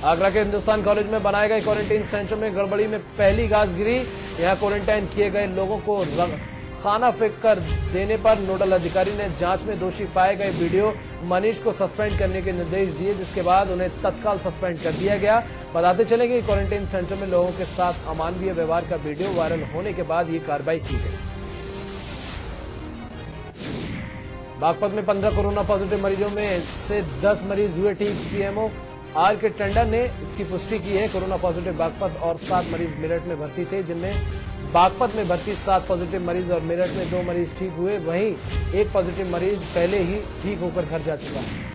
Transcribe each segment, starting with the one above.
आगरा के हिंदुस्तान कॉलेज में बनाए गए क्वारंटीन सेंटर में गड़बड़ी में पहली गाज गिरी। यहां क्वारंटाइन किए गए लोगों को खाना फेंक कर देने पर नोडल अधिकारी ने जांच में दोषी पाए गए वीडियो मनीष को सस्पेंड करने के निर्देश दिए, जिसके बाद उन्हें तत्काल सस्पेंड कर दिया गया। बताते चले कि क्वारंटीन सेंटर में लोगों के साथ अमानवीय व्यवहार का वीडियो वायरल होने के बाद ये कार्रवाई की गई। बागपत में 15 कोरोना पॉजिटिव मरीजों में से 10 मरीज हुए ठीक। सीएमओ आर के टंडन ने इसकी पुष्टि की है। कोरोना पॉजिटिव बागपत और 7 मरीज मेरठ में भर्ती थे, जिनमें बागपत में भर्ती 7 पॉजिटिव मरीज और मेरठ में 2 मरीज ठीक हुए। वहीं एक पॉजिटिव मरीज पहले ही ठीक होकर घर जा चुका है।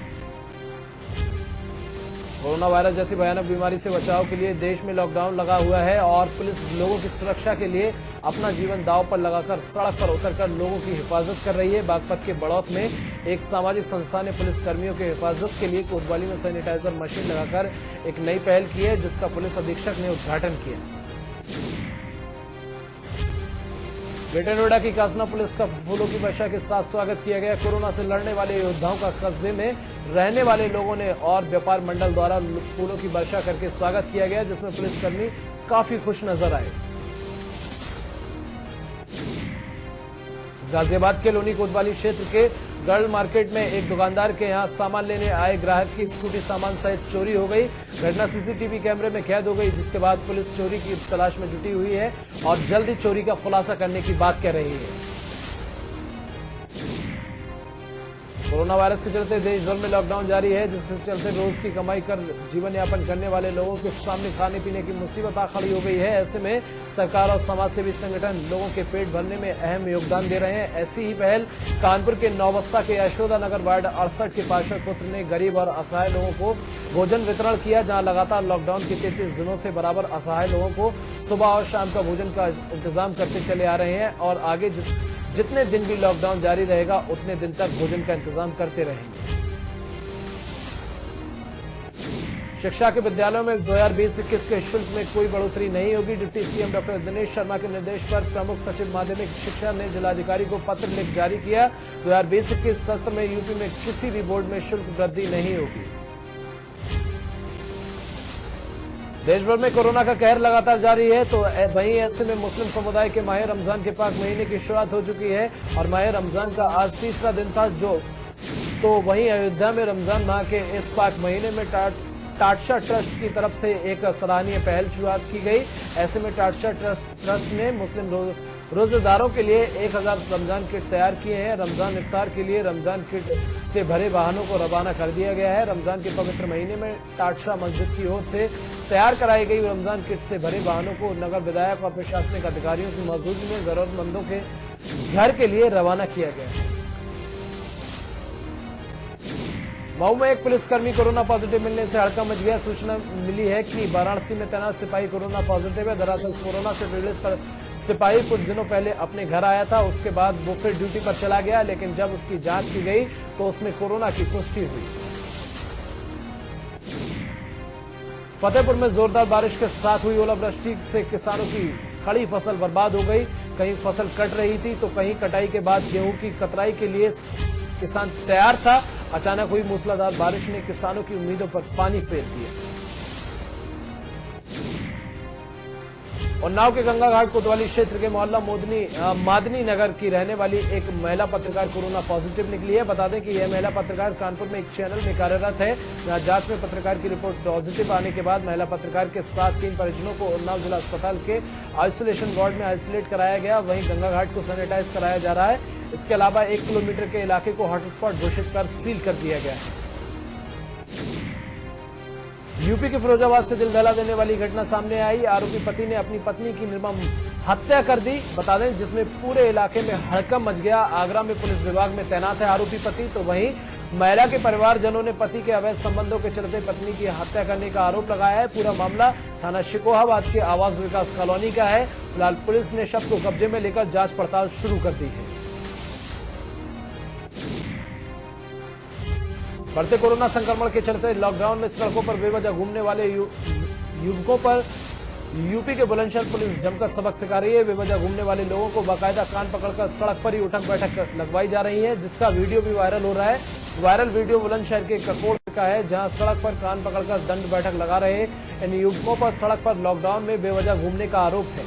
कोरोना वायरस जैसी भयानक बीमारी से बचाव के लिए देश में लॉकडाउन लगा हुआ है और पुलिस लोगों की सुरक्षा के लिए अपना जीवन दांव पर लगाकर सड़क पर उतरकर लोगों की हिफाजत कर रही है। बागपत के बड़ौत में एक सामाजिक संस्था ने पुलिस कर्मियों की हिफाजत के लिए कोतवाली में सैनिटाइजर मशीन लगाकर एक नई पहल की है, जिसका पुलिस अधीक्षक ने उद्घाटन किया। ग्रेटर नोएडा की कासना पुलिस का फूलों की वर्षा के साथ स्वागत किया गया। कोरोना से लड़ने वाले योद्धाओं का कस्बे में रहने वाले लोगों ने और व्यापार मंडल द्वारा फूलों की वर्षा करके स्वागत किया गया, जिसमें पुलिसकर्मी काफी खुश नजर आए। गाजियाबाद के लोनी कोतवाली क्षेत्र के गर्ल मार्केट में एक दुकानदार के यहां सामान लेने आए ग्राहक की स्कूटी सामान सहित चोरी हो गई। घटना सीसीटीवी कैमरे में कैद हो गई, जिसके बाद पुलिस चोरी की तलाश में जुटी हुई है और जल्द ही चोरी का खुलासा करने की बात कह रही है। कोरोना वायरस के चलते देश भर में लॉकडाउन जारी है, जिसके चलते रोज की कमाई कर जीवन यापन करने वाले लोगों के सामने खाने पीने की मुसीबत आ खड़ी हो गई है। ऐसे में सरकार और समाजसेवी संगठन लोगों के पेट भरने में अहम योगदान दे रहे हैं। ऐसी ही पहल कानपुर के नौबस्ता के यशोदा नगर वार्ड 68 के पार्षद पुत्र ने गरीब और असहाय लोगों को भोजन वितरण किया, जहां लगातार लॉकडाउन के 33 दिनों से बराबर असहाय लोगों को सुबह और शाम का भोजन का इंतजाम करते चले आ रहे हैं और आगे जितने दिन भी लॉकडाउन जारी रहेगा उतने दिन तक भोजन का इंतजाम करते रहेंगे। शिक्षा के विद्यालयों में 2020-21 के शुल्क में कोई बढ़ोतरी नहीं होगी। Deputy CM doctor Dinesh Sharma के निर्देश पर प्रमुख सचिव माध्यमिक शिक्षा ने जिलाधिकारी को पत्र लिख जारी किया। 2020-21 सत्र में यूपी में किसी भी बोर्ड में शुल्क वृद्धि नहीं होगी। देश भर में कोरोना का कहर लगातार जारी है, तो वहीं ऐसे में मुस्लिम समुदाय के माह रमजान के पाक महीने की शुरुआत हो चुकी है और माह रमजान का आज तीसरा दिन था। तो वहीं अयोध्या में रमजान माह के इस पाक महीने में टाटशा ट्रस्ट की तरफ से एक सराहनीय पहल शुरुआत की गई। ऐसे में टाटशा ट्रस्ट ने मुस्लिम रोजेदारों के लिए 1000 रमजान किट तैयार किए हैं। रमजान इफ्तार के लिए रमजान किट से भरे वाहनों को रवाना कर दिया गया है। रमजान के पवित्र महीने में टाटशा मस्जिद की ओर से तैयार कराई गई रमजान किट से भरे वाहनों को नगर विधायक और प्रशासनिक अधिकारियों की मौजूदगी में जरूरतमंदों के घर के लिए रवाना किया गया है। मऊ में एक पुलिसकर्मी कोरोना पॉजिटिव मिलने से हड़कंप मच गया। सूचना मिली है कि वाराणसी में तैनात सिपाही कोरोना पॉजिटिव है। दरअसल कोरोना से पीड़ित सिपाही कुछ दिनों पहले अपने घर आया था, उसके बाद वो फिर ड्यूटी पर चला गया, लेकिन जब उसकी जांच की गई तो उसमें कोरोना की पुष्टि हुई। फतेहपुर में जोरदार बारिश के साथ हुई ओलावृष्टि से किसानों की खड़ी फसल बर्बाद हो गई। कहीं फसल कट रही थी तो कहीं कटाई के बाद गेहूं की कतराई के लिए किसान तैयार था। अचानक हुई मूसलाधार बारिश ने किसानों की उम्मीदों पर पानी फेर दिया। उन्नाव के गंगा घाट कोतवाली क्षेत्र के मोहल्ला मादनी नगर की रहने वाली एक महिला पत्रकार कोरोना पॉजिटिव निकली है। बता दें कि यह महिला पत्रकार कानपुर में एक चैनल में कार्यरत है। जहां जांच में पत्रकार की रिपोर्ट पॉजिटिव आने के बाद महिला पत्रकार के साथ 3 परिजनों को उन्नाव जिला अस्पताल के आइसोलेशन वार्ड में आइसोलेट कराया गया। वहीं गंगा घाट को सैनिटाइज कराया जा रहा है। इसके अलावा 1 किलोमीटर के इलाके को हॉटस्पॉट घोषित कर सील कर दिया गया है। यूपी के फिरोजाबाद से दिल दहला देने वाली घटना सामने आई। आरोपी पति ने अपनी पत्नी की निर्मम हत्या कर दी, बता दें, जिसमें पूरे इलाके में हड़कंप मच गया। आगरा में पुलिस विभाग में तैनात है आरोपी पति, तो वहीं महिला के परिवारजनों ने पति के अवैध संबंधों के चलते पत्नी की हत्या करने का आरोप लगाया है। पूरा मामला थाना शिकोहाबाद के आवास विकास कॉलोनी का है। फिलहाल पुलिस ने शव को कब्जे में लेकर जांच पड़ताल शुरू कर दी है। बढ़ते कोरोना संक्रमण के चलते लॉकडाउन में सड़कों पर बेवजह घूमने वाले युवकों पर यूपी के बुलंदशहर पुलिस जमकर सबक सिखा रही है। बेवजह घूमने वाले लोगों को बाकायदा कान पकड़कर सड़क पर ही उठक बैठक लगवाई जा रही है, जिसका वीडियो भी वायरल हो रहा है। वायरल वीडियो बुलंदशहर के ककोड़ का है, जहां सड़क पर कान पकड़कर दंड बैठक लगा रहे इन युवकों पर सड़क पर लॉकडाउन में बेवजह घूमने का आरोप है।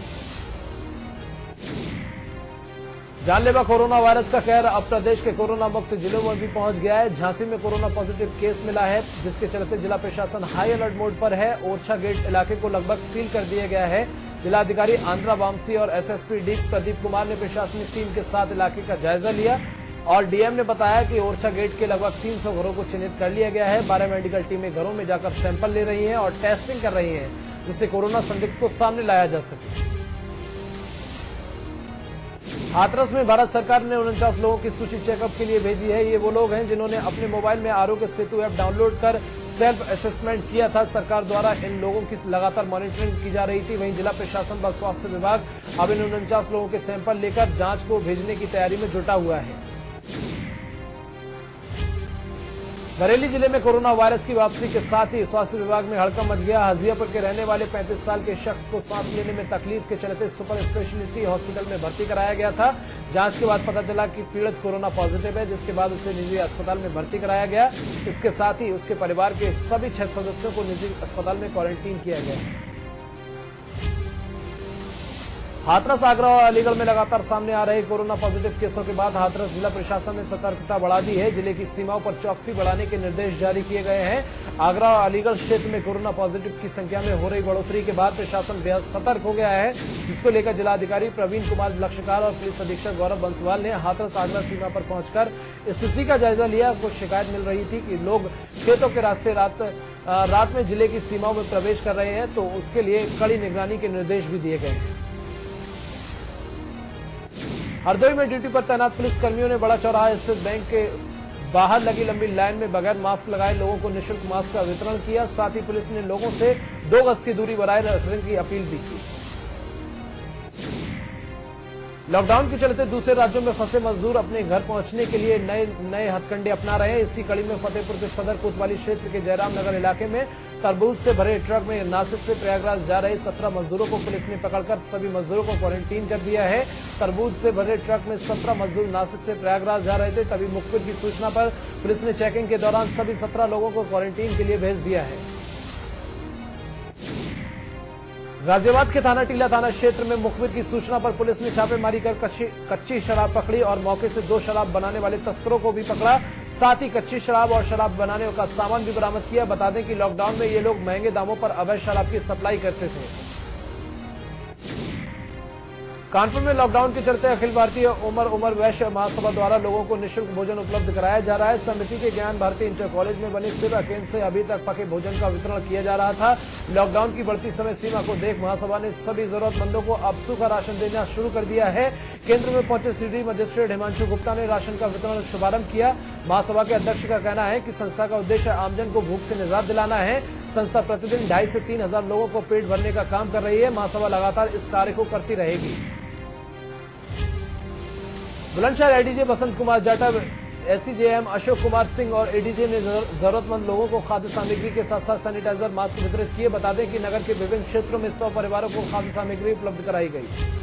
जानलेवा कोरोना वायरस का कहर अब प्रदेश के कोरोना मुक्त जिलों में भी पहुंच गया है। झांसी में कोरोना पॉजिटिव केस मिला है, जिसके चलते जिला प्रशासन हाई अलर्ट मोड पर है। ओरछा गेट इलाके को लगभग सील कर दिया गया है। जिलाधिकारी आंध्रा वामसी और एसएसपी डी प्रदीप कुमार ने प्रशासनिक टीम के साथ इलाके का जायजा लिया और डीएम ने बताया कि ओरछा गेट के लगभग 300 घरों को चिन्हित कर लिया गया है। 12 मेडिकल टीमें घरों में जाकर सैंपल ले रही हैं और टेस्टिंग कर रही हैं, जिससे कोरोना संदिग्ध को सामने लाया जा सके। हाथरस में भारत सरकार ने 49 लोगों की सूची चेकअप के लिए भेजी है। ये वो लोग हैं जिन्होंने अपने मोबाइल में आरोग्य सेतु ऐप डाउनलोड कर सेल्फ असेसमेंट किया था। सरकार द्वारा इन लोगों की लगातार मॉनिटरिंग की जा रही थी। वहीं जिला प्रशासन व स्वास्थ्य विभाग अब इन 49 लोगों के सैंपल लेकर जांच को भेजने की तैयारी में जुटा हुआ है। बरेली जिले में कोरोना वायरस की वापसी के साथ ही स्वास्थ्य विभाग में हड़कंप मच गया। हजियापुर के रहने वाले 35 साल के शख्स को सांस लेने में तकलीफ के चलते सुपर स्पेशलिटी हॉस्पिटल में भर्ती कराया गया था। जांच के बाद पता चला कि पीड़ित कोरोना पॉजिटिव है, जिसके बाद उसे निजी अस्पताल में भर्ती कराया गया। इसके साथ ही उसके परिवार के सभी 6 सदस्यों को निजी अस्पताल में क्वारंटीन किया गया। हाथरस, आगरा और अलीगढ़ में लगातार सामने आ रहे कोरोना पॉजिटिव केसों के बाद हाथरस जिला प्रशासन ने सतर्कता बढ़ा दी है। जिले की सीमाओं पर चौकसी बढ़ाने के निर्देश जारी किए गए हैं। आगरा और अलीगढ़ क्षेत्र में कोरोना पॉजिटिव की संख्या में हो रही बढ़ोतरी के बाद प्रशासन बेहद सतर्क हो गया है, जिसको लेकर जिलाधिकारी प्रवीण कुमार लक्षकार और पुलिस अधीक्षक गौरव बंसवाल ने हाथरस आगरा सीमा पर पहुंचकर स्थिति का जायजा लिया। कुछ शिकायत मिल रही थी कि लोग खेतों के रास्ते रात में जिले की सीमाओं में प्रवेश कर रहे हैं, तो उसके लिए कड़ी निगरानी के निर्देश भी दिए गए हैं। हरदोई में ड्यूटी पर तैनात पुलिस कर्मियों ने बड़ा चौराहा स्थित बैंक के बाहर लगी लंबी लाइन में बगैर मास्क लगाए लोगों को निःशुल्क मास्क का वितरण किया। साथ ही पुलिस ने लोगों से 2 गज की दूरी बनाए रखने की अपील भी की। लॉकडाउन के चलते दूसरे राज्यों में फंसे मजदूर अपने घर पहुंचने के लिए नए हथकंडे अपना रहे हैं। इसी कड़ी में फतेहपुर के सदर कोतवाली क्षेत्र के जयराम नगर इलाके में तरबूज से भरे ट्रक में नासिक से प्रयागराज जा रहे 17 मजदूरों को पुलिस ने पकड़कर सभी मजदूरों को क्वारंटीन कर दिया है। तरबूज से भरे ट्रक में 17 मजदूर नासिक से प्रयागराज जा रहे थे, तभी मुखबिर की सूचना पर पुलिस ने चेकिंग के दौरान सभी 17 लोगों को क्वारंटीन के लिए भेज दिया है। गाजियाबाद के थाना टीला थाना क्षेत्र में मुखबिर की सूचना पर पुलिस ने छापेमारी कर कच्ची शराब पकड़ी और मौके से 2 शराब बनाने वाले तस्करों को भी पकड़ा। साथ ही कच्ची शराब और शराब बनाने का सामान भी बरामद किया। बता दें कि लॉकडाउन में ये लोग महंगे दामों पर अवैध शराब की सप्लाई करते थे। कानपुर में लॉकडाउन के चलते अखिल भारतीय उमर वैश्य महासभा द्वारा लोगों को निःशुल्क भोजन उपलब्ध कराया जा रहा है। समिति के ज्ञान भारती इंटर कॉलेज में बने सेवा केंद्र से अभी तक पके भोजन का वितरण किया जा रहा था। लॉकडाउन की बढ़ती समय सीमा को देख महासभा ने सभी जरूरतमंदों को अब सूखा राशन देना शुरू कर दिया है। केंद्र में पहुंचे सिटी मजिस्ट्रेट हिमांशु गुप्ता ने राशन का वितरण शुभारंभ किया। महासभा के अध्यक्ष का कहना है कि संस्था का उद्देश्य आमजन को भूख से निजात दिलाना है। संस्था प्रतिदिन 2,500 से 3,000 लोगों को पेट भरने का काम कर रही है। महासभा लगातार इस कार्य को करती रहेगी। बुलंदशहर एडीजे बसंत कुमार जाटव, एसीजेएम अशोक कुमार सिंह और एडीजे ने जरूरतमंद लोगों को खाद्य सामग्री के साथ साथ सैनिटाइजर मास्क वितरित किए। बता दें कि नगर के विभिन्न क्षेत्रों में 100 परिवारों को खाद्य सामग्री उपलब्ध कराई गई।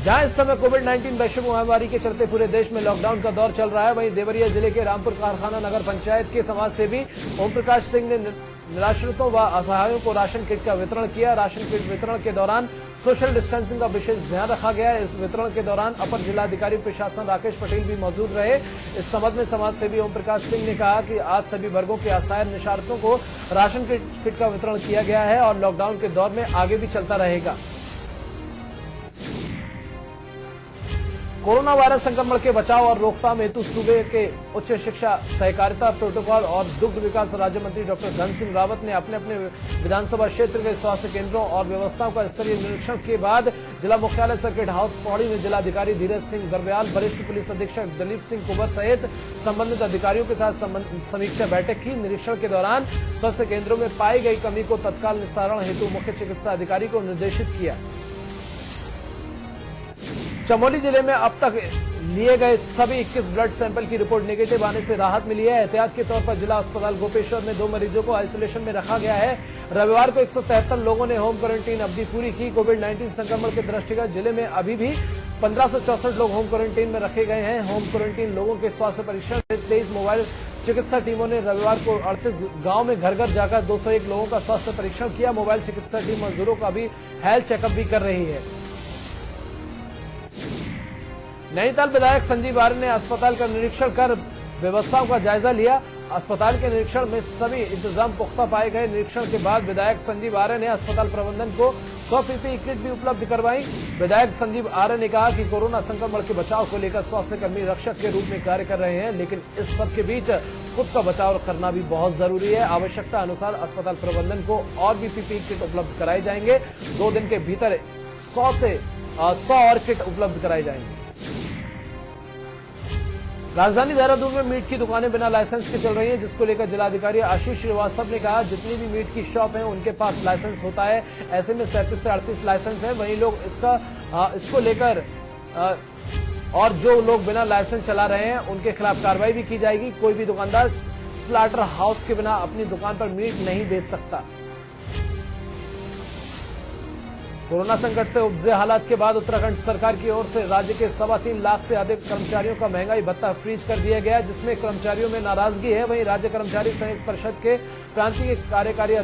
जहां इस समय कोविड-19 वैश्विक महामारी के चलते पूरे देश में लॉकडाउन का दौर चल रहा है, वहीं देवरिया जिले के रामपुर कारखाना नगर पंचायत के समाजसेवी ओम प्रकाश सिंह ने निराश्रितों व असहायों को राशन किट का वितरण किया। राशन किट वितरण के दौरान सोशल डिस्टेंसिंग का विशेष ध्यान रखा गया। इस वितरण के दौरान अपर जिलाधिकारी प्रशासन राकेश पटेल भी मौजूद रहे। इस संबंध में समाजसेवी ओम प्रकाश सिंह ने कहा कि आज सभी वर्गों के असहाय निराश्रितों को राशन किट का वितरण किया गया है और लॉकडाउन के दौर में आगे भी चलता रहेगा। कोरोना वायरस संक्रमण के बचाव और रोकथाम हेतु सूबे के उच्च शिक्षा, सहकारिता, प्रोटोकॉल और दुग्ध विकास राज्य मंत्री डॉक्टर धन सिंह रावत ने अपने अपने विधानसभा क्षेत्र के स्वास्थ्य केंद्रों और व्यवस्थाओं का स्तरीय निरीक्षण के बाद जिला मुख्यालय सर्किट हाउस पौड़ी में जिलाधिकारी धीरज सिंह गर्ब्याल, वरिष्ठ पुलिस अधीक्षक दलीप सिंह कुंवर सहित संबंधित अधिकारियों के साथ समीक्षा बैठक की। निरीक्षण के दौरान स्वास्थ्य केंद्रों में पाई गई कमी को तत्काल निस्तारण हेतु मुख्य चिकित्सा अधिकारी को निर्देशित किया। चमोली जिले में अब तक लिए गए सभी 21 ब्लड सैंपल की रिपोर्ट नेगेटिव आने से राहत मिली है। एहतियात के तौर पर जिला अस्पताल गोपेश्वर में 2 मरीजों को आइसोलेशन में रखा गया है। रविवार को 173 लोगों ने होम क्वारंटीन अवधि पूरी की। कोविड-19 संक्रमण के दृष्टिगत जिले में अभी भी 1564 लोग होम क्वारंटीन में रखे गए हैं। होम क्वारंटीन लोगों के स्वास्थ्य परीक्षण 23 मोबाइल चिकित्सा टीमों ने रविवार को 38 गांव में घर घर जाकर 201 लोगों का स्वास्थ्य परीक्षण किया। मोबाइल चिकित्सा टीम मजदूरों का भी हेल्थ चेकअप भी कर रही है। नैनीताल विधायक संजीव आर्य ने अस्पताल का निरीक्षण कर व्यवस्थाओं का जायजा लिया। अस्पताल के निरीक्षण में सभी इंतजाम पुख्ता पाए गए। निरीक्षण के बाद विधायक संजीव आर्य ने अस्पताल प्रबंधन को 100 पीपीई किट भी उपलब्ध करवाई। विधायक संजीव आर्य ने कहा कि कोरोना संक्रमण के बचाव को लेकर स्वास्थ्य कर्मी रक्षक के रूप में कार्य कर रहे हैं, लेकिन इस सब के बीच खुद का बचाव करना भी बहुत जरूरी है। आवश्यकता अनुसार अस्पताल प्रबंधन को और भी पीपीई किट उपलब्ध कराए जाएंगे। 2 दिन के भीतर 100 और किट उपलब्ध कराई जाएंगी। राजधानी देहरादून में मीट की दुकानें बिना लाइसेंस के चल रही हैं, जिसको लेकर जिलाधिकारी आशीष श्रीवास्तव ने कहा जितनी भी मीट की शॉप हैं उनके पास लाइसेंस होता है। ऐसे में 37 से 38 लाइसेंस हैं। वहीं लोग इसको लेकर और जो लोग बिना लाइसेंस चला रहे हैं उनके खिलाफ कार्रवाई भी की जाएगी। कोई भी दुकानदार स्लाटर हाउस के बिना अपनी दुकान पर मीट नहीं बेच सकता। कोरोना संकट से उपजे हालात के बाद उत्तराखंड सरकार की ओर से राज्य के 3.25 लाख से अधिक कर्मचारियों का महंगाई भत्ता फ्रीज कर दिया गया, जिसमें कर्मचारियों में नाराजगी है। वहीं राज्य कर्मचारी संयुक्त परिषद के प्रांतीय कार्यकारी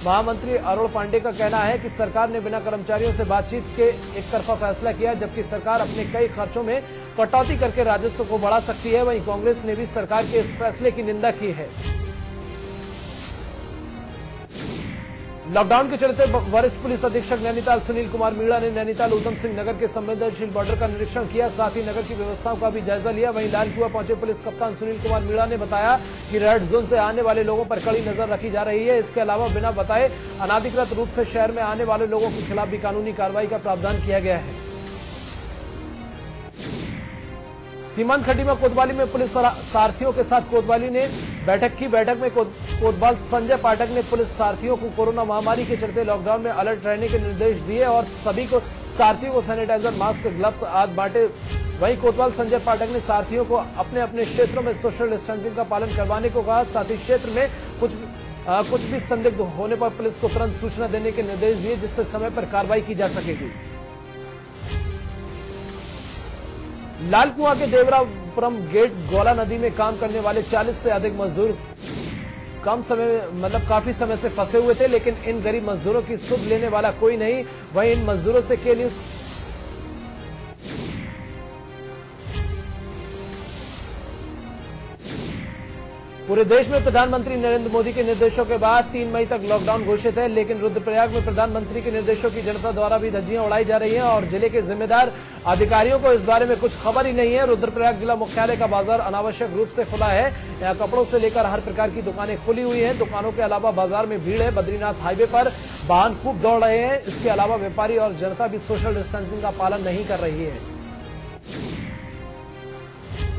महामंत्री अरुण पांडे का कहना है कि सरकार ने बिना कर्मचारियों से बातचीत के एक तरफा फैसला किया, जबकि सरकार अपने कई खर्चों में कटौती करके राजस्व को बढ़ा सकती है। वहीं कांग्रेस ने भी सरकार के इस फैसले की निंदा की है। लॉकडाउन के चलते वरिष्ठ पुलिस अधीक्षक नैनीताल सुनील कुमार मीणा ने नैनीताल उधम सिंह नगर के संवेदनशील बॉर्डर का निरीक्षण किया, साथ ही नगर की व्यवस्थाओं का भी जायजा लिया। वहीं लालकुआं पहुंचे पुलिस कप्तान सुनील कुमार मीणा ने बताया कि रेड जोन से आने वाले लोगों पर कड़ी नजर रखी जा रही है। इसके अलावा बिना बताए अनाधिकृत रूप से शहर में आने वाले लोगों के खिलाफ भी कानूनी कार्रवाई का प्रावधान किया गया है। सीमांत खड्डी में कोतवाली में पुलिस सारथियों के साथ कोतवाली ने बैठक की। बैठक में कोतवाल संजय पाठक ने पुलिस सारथियों को कोरोना महामारी के चलते लॉकडाउन में अलर्ट रहने के निर्देश दिए और सभी को सारथियों को सैनिटाइजर, मास्क, ग्लव्स आदि बांटे। वहीं कोतवाल संजय पाठक ने सारथियों को अपने अपने क्षेत्रों में सोशल डिस्टेंसिंग का पालन करवाने को कहा। साथ ही क्षेत्र में कुछ भी संदिग्ध होने पर पुलिस को तुरंत सूचना देने के निर्देश दिए, जिससे समय पर कार्रवाई की जा सकेगी। लालकुआं के देवरापुरम गेट गोला नदी में काम करने वाले 40 से अधिक मजदूर काफी समय से फंसे हुए थे, लेकिन इन गरीब मजदूरों की सुध लेने वाला कोई नहीं। वहीं इन मजदूरों से के न्यूज पूरे देश में प्रधानमंत्री नरेंद्र मोदी के निर्देशों के बाद 3 मई तक लॉकडाउन घोषित है, लेकिन रुद्रप्रयाग में प्रधानमंत्री के निर्देशों की जनता द्वारा भी धज्जियां उड़ाई जा रही हैं और जिले के जिम्मेदार अधिकारियों को इस बारे में कुछ खबर ही नहीं है। रुद्रप्रयाग जिला मुख्यालय का बाजार अनावश्यक रूप से खुला है। यहाँ कपड़ों से लेकर हर प्रकार की दुकानें खुली हुई हैं। दुकानों के अलावा बाजार में भीड़ है। बद्रीनाथ हाईवे पर वाहन खूब दौड़ रहे हैं। इसके अलावा व्यापारी और जनता भी सोशल डिस्टेंसिंग का पालन नहीं कर रही है।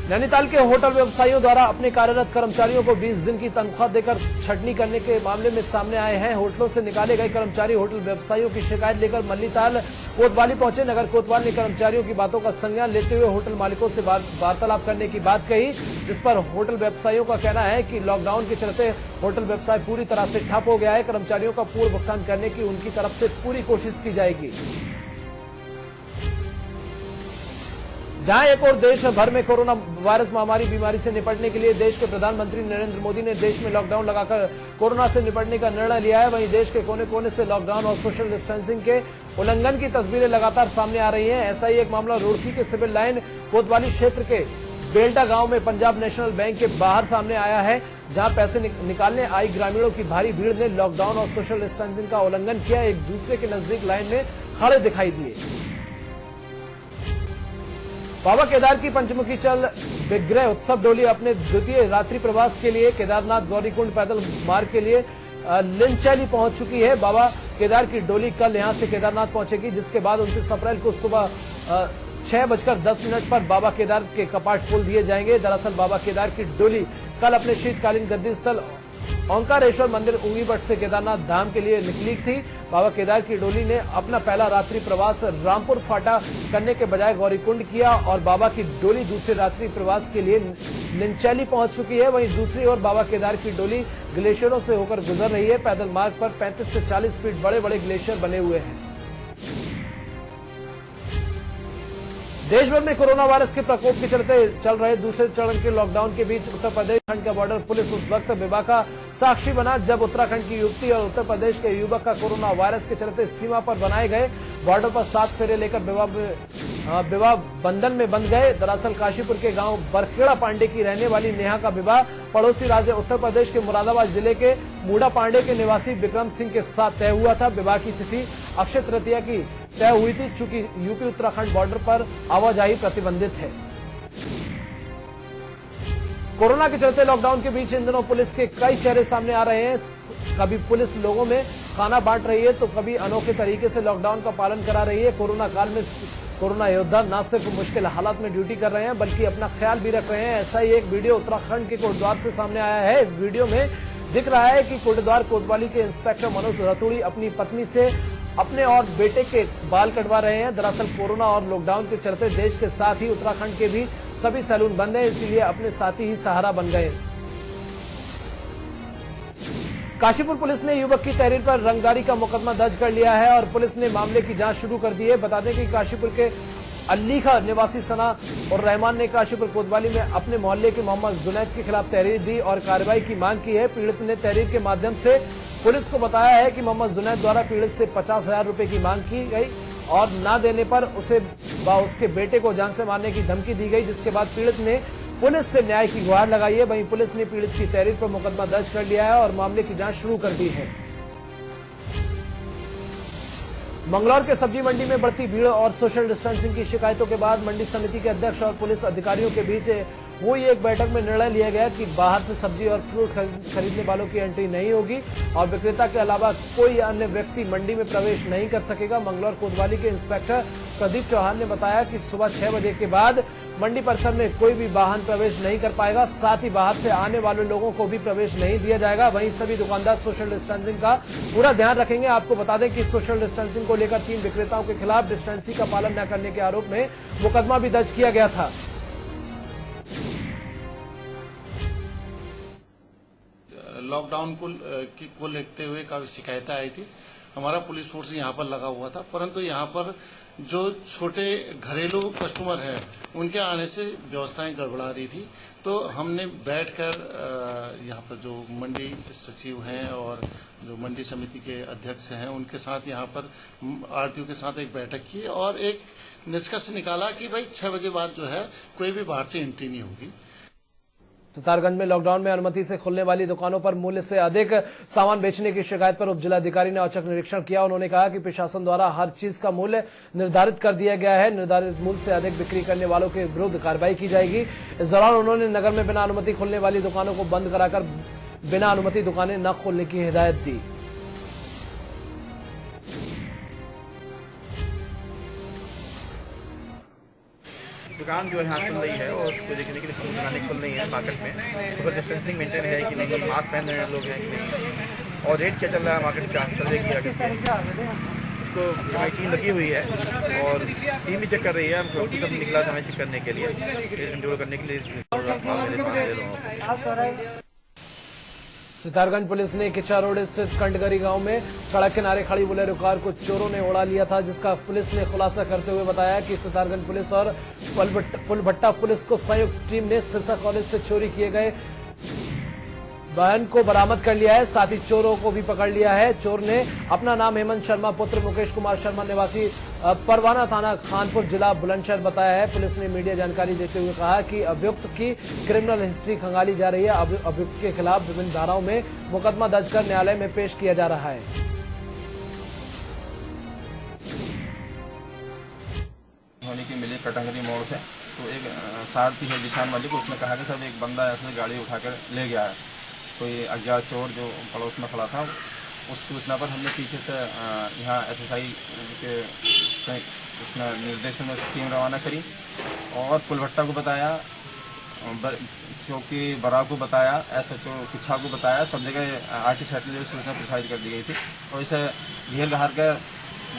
नैनीताल के होटल व्यवसायियों द्वारा अपने कार्यरत कर्मचारियों को 20 दिन की तनख्वाह देकर छटनी करने के मामले में सामने आए हैं। होटलों से निकाले गए कर्मचारी होटल व्यवसायियों की शिकायत लेकर मल्लीताल कोतवाली पहुंचे। नगर कोतवाल ने कर्मचारियों की बातों का संज्ञान लेते हुए होटल मालिकों से वार्तालाप करने की बात कही, जिस पर होटल व्यवसायियों का कहना है कि लॉकडाउन के चलते होटल व्यवसाय पूरी तरह से ठप हो गया है। कर्मचारियों का पूर्ण भुगतान करने की उनकी तरफ से पूरी कोशिश की जाएगी। जहां एक और देश भर में कोरोना वायरस महामारी बीमारी से निपटने के लिए देश के प्रधानमंत्री नरेंद्र मोदी ने देश में लॉकडाउन लगाकर कोरोना से निपटने का निर्णय लिया है, वहीं देश के कोने कोने से लॉकडाउन और सोशल डिस्टेंसिंग के उल्लंघन की तस्वीरें लगातार सामने आ रही हैं। ऐसा ही एक मामला रुड़की के सिविल लाइन कोतवाली क्षेत्र के बेल्टा गांव में पंजाब नेशनल बैंक के बाहर सामने आया है, जहां पैसे निकालने आई ग्रामीणों की भारी भीड़ ने लॉकडाउन और सोशल डिस्टेंसिंग का उल्लंघन किया। एक दूसरे के नजदीक लाइन में खड़े दिखाई दिए। बाबा केदार की पंचमुखी चल विग्रह उत्सव डोली अपने द्वितीय रात्रि प्रवास के लिए केदारनाथ गौरीकुंड पैदल मार्ग के लिए लिंचैली पहुंच चुकी है। बाबा केदार की डोली कल यहां से केदारनाथ पहुंचेगी, जिसके बाद 29 अप्रैल को सुबह 6:10 पर बाबा केदार के कपाट खोल दिए जाएंगे। दरअसल बाबा केदार की डोली कल अपने शीतकालीन गद्दी स्थल ओंकारेश्वर मंदिर ऊंगीबट से केदारनाथ धाम के लिए निकली थी। बाबा केदार की डोली ने अपना पहला रात्रि प्रवास रामपुर फाटा करने के बजाय गौरीकुंड किया और बाबा की डोली दूसरे रात्रि प्रवास के लिए लिंचैली पहुंच चुकी है। वहीं दूसरी ओर बाबा केदार की डोली ग्लेशियरों से होकर गुजर रही है। पैदल मार्ग पर 35 से 40 फीट बड़े बड़े ग्लेशियर बने हुए हैं। देश भर में कोरोना वायरस के प्रकोप के चलते चल रहे दूसरे चरण के लॉकडाउन के बीच उत्तर प्रदेश खंड का बॉर्डर पुलिस उस वक्त विवाह का साक्षी बना जब उत्तराखंड की युवती और उत्तर प्रदेश के युवक का कोरोना वायरस के चलते सीमा पर बनाए गए बॉर्डर पर 7 फेरे लेकर विवाह बंधन में बंध गए। दरअसल काशीपुर के गांव बरखेड़ा पांडे की रहने वाली नेहा का विवाह पड़ोसी राज्य उत्तर प्रदेश के मुरादाबाद जिले के मूडा पांडे के निवासी विक्रम सिंह के साथ तय हुआ था। विवाह की तिथि अक्षय तृतीया की तय हुई थी। चूंकि यूपी उत्तराखंड बॉर्डर पर आवाजाही प्रतिबंधित है। कोरोना के चलते लॉकडाउन के बीच इन दिनों पुलिस के कई चेहरे सामने आ रहे हैं। कभी पुलिस लोगों में खाना बांट रही है तो कभी अनोखे तरीके से लॉकडाउन का पालन करा रही है। कोरोना काल में कोरोना योद्धा न सिर्फ मुश्किल हालात में ड्यूटी कर रहे हैं बल्कि अपना ख्याल भी रख रहे हैं। ऐसा ही एक वीडियो उत्तराखंड के कोटद्वार से सामने आया है। इस वीडियो में दिख रहा है कि कोटद्वार कोतवाली के इंस्पेक्टर मनोज रतूड़ी अपनी पत्नी से अपने और बेटे के बाल कटवा रहे हैं। दरअसल कोरोना और लॉकडाउन के चलते देश के साथ ही उत्तराखंड के भी सभी सैलून बंद हैं, इसीलिए अपने साथी ही सहारा बन गए। काशीपुर पुलिस ने युवक की तहरीर पर रंगदारी का मुकदमा दर्ज कर लिया है और पुलिस ने मामले की जांच शुरू कर दी है। बता दें कि काशीपुर के अलीखा निवासी सना और रहमान ने काशीपुर कोतवाली में अपने मोहल्ले के मोहम्मद जुनैद के खिलाफ तहरीर दी और कार्रवाई की मांग की है। पीड़ित ने तहरीर के माध्यम से पुलिस को बताया है कि मोहम्मद जुनैद द्वारा पीड़ित से 50,000 रुपए की मांग की गई और न देने पर उसे व उसके बेटे को जान से मारने की धमकी दी गई, जिसके बाद पीड़ित ने पुलिस से न्याय की गुहार लगाई है। वहीं पुलिस ने पीड़ित की तहरीर पर मुकदमा दर्ज कर लिया है और मामले की जांच शुरू कर दी है। मंगलौर के सब्जी मंडी में बढ़ती भीड़ और सोशल डिस्टेंसिंग की शिकायतों के बाद मंडी समिति के अध्यक्ष और पुलिस अधिकारियों के बीच हुई एक बैठक में निर्णय लिया गया कि बाहर से सब्जी और फ्रूट खरीदने वालों की एंट्री नहीं होगी और विक्रेता के अलावा कोई अन्य व्यक्ति मंडी में प्रवेश नहीं कर सकेगा। मंगलौर कोतवाली के इंस्पेक्टर प्रदीप चौहान ने बताया कि सुबह 6 बजे के बाद मंडी परिसर में कोई भी वाहन प्रवेश नहीं कर पाएगा। साथ ही बाहर से आने वाले लोगों को भी प्रवेश नहीं दिया जाएगा। वहीं सभी दुकानदार सोशल डिस्टेंसिंग का पूरा ध्यान रखेंगे। आपको बता दें कि सोशल डिस्टेंसिंग को लेकर 3 विक्रेताओं के खिलाफ डिस्टेंसिंग का पालन न करने के आरोप में मुकदमा भी दर्ज किया गया था। लॉकडाउन को लेते हुए काफी शिकायतें आई थी। हमारा पुलिस फोर्स यहाँ पर लगा हुआ था, परंतु यहाँ पर जो छोटे घरेलू कस्टमर हैं उनके आने से व्यवस्थाएं गड़बड़ा रही थी। तो हमने बैठकर यहाँ पर जो मंडी सचिव हैं और जो मंडी समिति के अध्यक्ष हैं उनके साथ यहाँ पर आढ़तियों के साथ एक बैठक की और एक निष्कर्ष निकाला कि भाई 6 बजे बाद जो है कोई भी बाहर से एंट्री नहीं होगी। सितारगंज में लॉकडाउन में अनुमति से खुलने वाली दुकानों पर मूल्य से अधिक सामान बेचने की शिकायत पर उप जिलाधिकारी ने औचक निरीक्षण किया। उन्होंने कहा कि प्रशासन द्वारा हर चीज का मूल्य निर्धारित कर दिया गया है। निर्धारित मूल्य से अधिक बिक्री करने वालों के विरुद्ध कार्रवाई की जाएगी। इस दौरान उन्होंने नगर में बिना अनुमति खुलने वाली दुकानों को बंद कराकर बिना अनुमति दुकानें न खोलने की हिदायत दी। दुकान जो है यहाँ खुल रही है और उसको देखने के लिए सब दुकानें खुल रही है मार्केट में। सोशल डिस्टेंसिंग मेंटेन है कि नहीं, मास्क पहन रहे हैं लोग हैं कि नहीं, और रेट क्या चल रहा है मार्केट का सर्वे किया गया। उसको हमारी टीम लगी हुई है और टीम भी चेक कर रही है। हम सब निकला था हमें चेक करने के लिए, कंट्रोल करने के लिए। सितारगंज पुलिस ने किचा रोड स्थित कंडगरी गांव में सड़क किनारे खड़ी बोलेरो कार को चोरों ने उड़ा लिया था, जिसका पुलिस ने खुलासा करते हुए बताया कि सितारगंज पुलिस और पुलभट्टा पुलिस को संयुक्त टीम ने सिरसा कॉलेज से चोरी किए गए वाहन को बरामद कर लिया है। साथ ही चोरों को भी पकड़ लिया है। चोर ने अपना नाम हेमंत शर्मा पुत्र मुकेश कुमार शर्मा निवासी परवाना थाना खानपुर जिला बुलंदशहर बताया है। पुलिस ने मीडिया जानकारी देते हुए कहा कि अभियुक्त की क्रिमिनल हिस्ट्री खंगाली जा रही है। अभियुक्त के खिलाफ विभिन्न धाराओं में मुकदमा दर्ज कर न्यायालय में पेश किया जा रहा है। होने की मिली कटंगरी मोड़ से, तो एक सारथी है जिशान मलिक, उसने कहा कि सब एक बंदा ऐसे गाड़ी उठाकर ले गया है। कोई अज्ञात चोर जो पड़ोस में खड़ा था, उस सूचना पर हमने पीछे से यहाँ SSI के उसने निर्देशन में टीम रवाना करी और पुलभट्टा को बताया, चौकी बरा को बताया, SHO किच्छा को बताया। सब जगह RT सेट में सूचना प्रसारित कर दी गई थी और इसे घेर घार के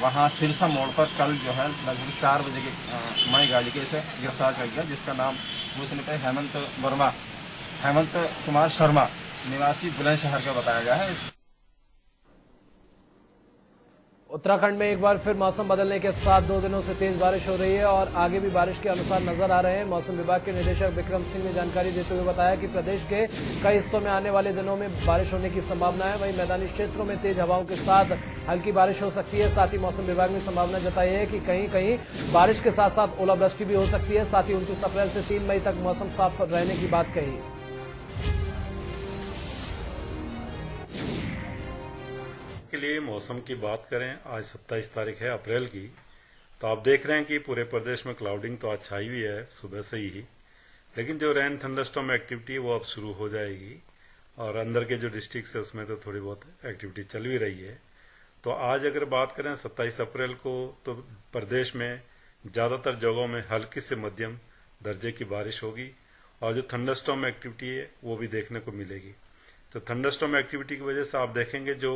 वहाँ सिरसा मोड़ पर कल जो है लगभग 4 बजे की मई गाड़ी के इसे गिरफ्तार कर दिया, जिसका नाम पूछने पर हेमंत कुमार शर्मा निवासी बुलंदशहर का बताया गया है। उत्तराखंड में एक बार फिर मौसम बदलने के साथ 2 दिनों से तेज बारिश हो रही है और आगे भी बारिश के अनुसार नजर आ रहे हैं। मौसम विभाग के निदेशक विक्रम सिंह ने जानकारी देते हुए बताया कि प्रदेश के कई हिस्सों में आने वाले दिनों में बारिश होने की संभावना है। वहीं मैदानी क्षेत्रों में तेज हवाओं के साथ हल्की बारिश हो सकती है। साथ ही मौसम विभाग ने संभावना जताई है कि कहीं कहीं बारिश के साथ साथ ओलावृष्टि भी हो सकती है। साथ ही 29 अप्रैल से 3 मई तक मौसम साफ रहने की बात कही। के लिए मौसम की बात करें, आज 27 तारीख है अप्रैल की, तो आप देख रहे हैं कि पूरे प्रदेश में क्लाउडिंग तो आज छाई हुई है सुबह से ही, लेकिन जो रेन थंडरस्टॉर्म एक्टिविटी है वो अब शुरू हो जाएगी और अंदर के जो डिस्ट्रिक्ट है उसमें तो थोड़ी बहुत एक्टिविटी चल भी रही है। तो आज अगर बात करें 27 अप्रैल को, तो प्रदेश में ज्यादातर जगहों में हल्की से मध्यम दर्जे की बारिश होगी और जो थंडरस्टॉर्म एक्टिविटी है वो भी देखने को मिलेगी। तो थंडरस्टॉर्म एक्टिविटी की वजह से आप देखेंगे जो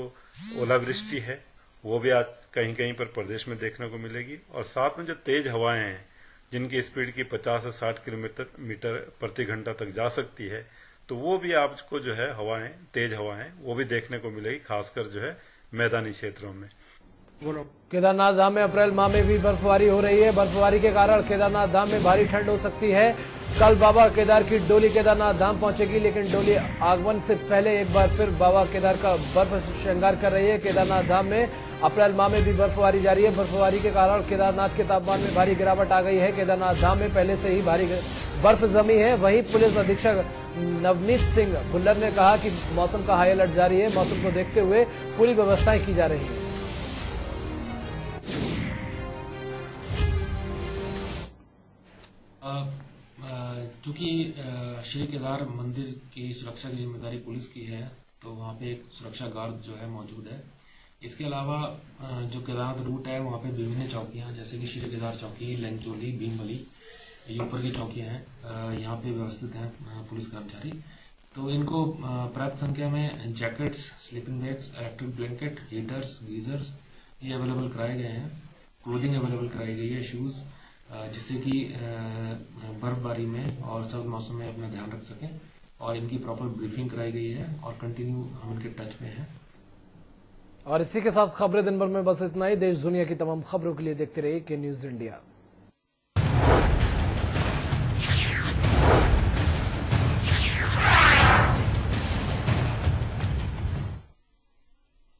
ओलावृष्टि है वो भी आज कहीं कहीं पर प्रदेश में देखने को मिलेगी और साथ में जो तेज हवाएं हैं जिनकी स्पीड की 50 से 60 किलोमीटर प्रति घंटा तक जा सकती है, तो वो भी आपको जो है हवाएं, तेज हवाएं वो भी देखने को मिलेगी, खासकर जो है मैदानी क्षेत्रों में। केदारनाथ धाम में अप्रैल माह में भी बर्फबारी हो रही है। बर्फबारी के कारण केदारनाथ धाम में भारी ठंड हो सकती है। कल बाबा केदार की डोली केदारनाथ धाम पहुंचेगी, लेकिन डोली आगमन से पहले एक बार फिर बाबा केदार का बर्फ श्रृंगार कर रही है। केदारनाथ धाम में अप्रैल माह में भी बर्फबारी जारी है। बर्फबारी के कारण केदारनाथ के तापमान में भारी गिरावट आ गई है। केदारनाथ धाम में पहले से ही भारी बर्फ जमी है। वहीं पुलिस अधीक्षक नवनीत सिंह भुल्लर ने कहा कि मौसम का हाई अलर्ट जारी है। मौसम को देखते हुए पूरी व्यवस्थाएं की जा रही है। चूंकि श्री केदार मंदिर की सुरक्षा की जिम्मेदारी पुलिस की है, तो वहाँ पे एक सुरक्षा गार्ड जो है मौजूद है। इसके अलावा जो केदारनाथ रूट है वहाँ पे विभिन्न चौकियाँ जैसे कि श्री केदार चौकी, लेंगचोली, भीमबली, ये ऊपर की चौकियाँ हैं, यहाँ पे व्यवस्थित हैं पुलिस कर्मचारी। तो इनको पर्याप्त संख्या में jackets, sleeping bags, electric blanket, heaters, geysers ये अवेलेबल कराए गए हैं। क्लोथिंग अवेलेबल कराई गई है, शूज, जिससे कि बर्फबारी में और सर्द मौसम में अपना ध्यान रख सकें, और इनकी प्रॉपर ब्रीफिंग कराई गई है और कंटिन्यू हम इनके टच में हैं। और इसी के साथ खबरें दिन भर में बस इतना ही। देश दुनिया की तमाम खबरों के लिए देखते रहिए के न्यूज इंडिया।